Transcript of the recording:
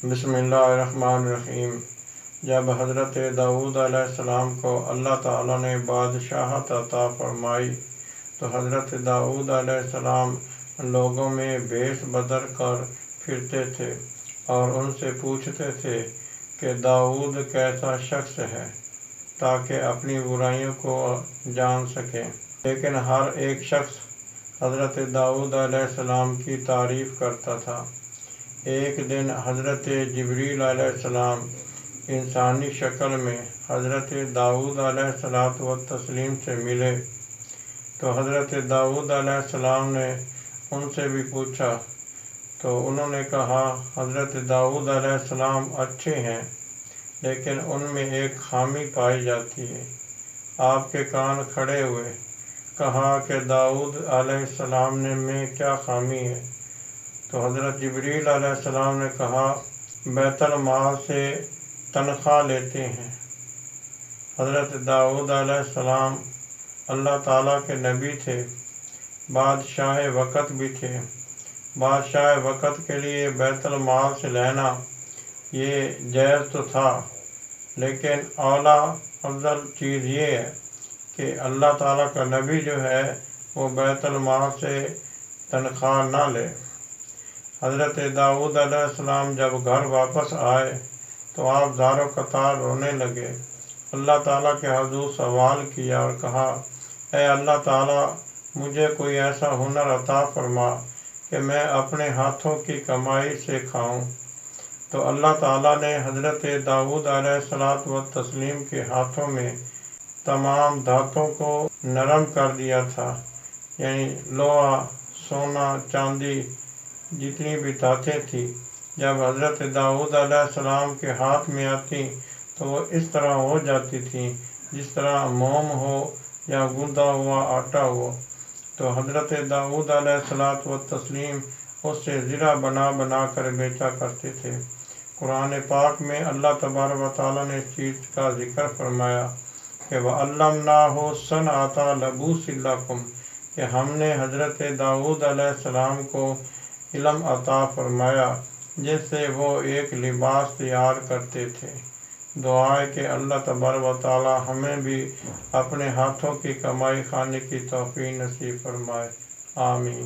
بسم اللہ الرحمن الرحیم۔ جب حضرت داؤد علیہ السلام کو اللہ تعالیٰ نے بادشاہت عطا فرمائی تو حضرت داؤد علیہ السلام لوگوں میں بھیس بدل کر پھرتے تھے اور ان سے پوچھتے تھے کہ داؤد کیسا شخص ہے تاکہ اپنی برائیوں کو جان سکیں، لیکن ہر ایک شخص حضرت داؤد علیہ السلام کی تعریف کرتا تھا۔ ایک دن حضرت جبریل علیہ السلام انسانی شکل میں حضرت داؤد علیہ السلام سے ملے تو حضرت داؤد علیہ السلام نے ان سے بھی پوچھا تو انہوں نے کہا حضرت داؤد علیہ السلام اچھے ہیں لیکن ان میں ایک خامی پائی جاتی ہے۔ آپ کے کان کھڑے ہوئے، کہا کہ داؤد علیہ السلام میں کیا خامی ہے؟ تو حضرت جبریل علیہ السلام نے کہا بیت المال سے تنخواہ لیتے ہیں۔ حضرت داؤد علیہ السلام اللہ تعالیٰ کے نبی تھے، بادشاہ وقت بھی تھے۔ بادشاہ وقت کے لیے بیت المال سے لینا یہ جائز تو تھا، لیکن اعلیٰ افضل چیز یہ ہے کہ اللہ تعالیٰ کا نبی جو ہے وہ بیت المال سے تنخواہ نہ لے۔ حضرت داؤد علیہ السلام جب گھر واپس آئے تو آپ زار و قطار رونے لگے، اللہ تعالیٰ کے حضور سوال کیا اور کہا اے اللہ تعالیٰ، مجھے کوئی ایسا ہنر عطا فرما کہ میں اپنے ہاتھوں کی کمائی سے کھاؤں۔ تو اللہ تعالیٰ نے حضرت داؤد علیہ السلام کے ہاتھوں میں تمام دھاتوں کو نرم کر دیا تھا، یعنی لوہا، سونا، چاندی، جتنی بھی دھاتیں تھیں جب حضرت داؤد علیہ السلام کے ہاتھ میں آتی تو وہ اس طرح ہو جاتی تھیں جس طرح موم ہو یا گوندا ہوا آٹا ہو۔ تو حضرت داؤد علیہ السلام اس سے زرہ بنا بنا کر بیچا کرتے تھے۔ قرآن پاک میں اللہ تبارک و تعالیٰ نے اس چیز کا ذکر فرمایا کہ وَعَلَّمْنَاهُ صَنْعَةَ لَبُوسٍ لَكُمْ، کہ ہم نے حضرت داؤد علیہ السلام کو علم عطا فرمایا جس سے وہ ایک لباس تیار کرتے تھے۔ دعا ہے کہ اللہ تبارک و تعالی ہمیں بھی اپنے ہاتھوں کی کمائی کھانے کی توفیق نصیب فرمائے، آمین۔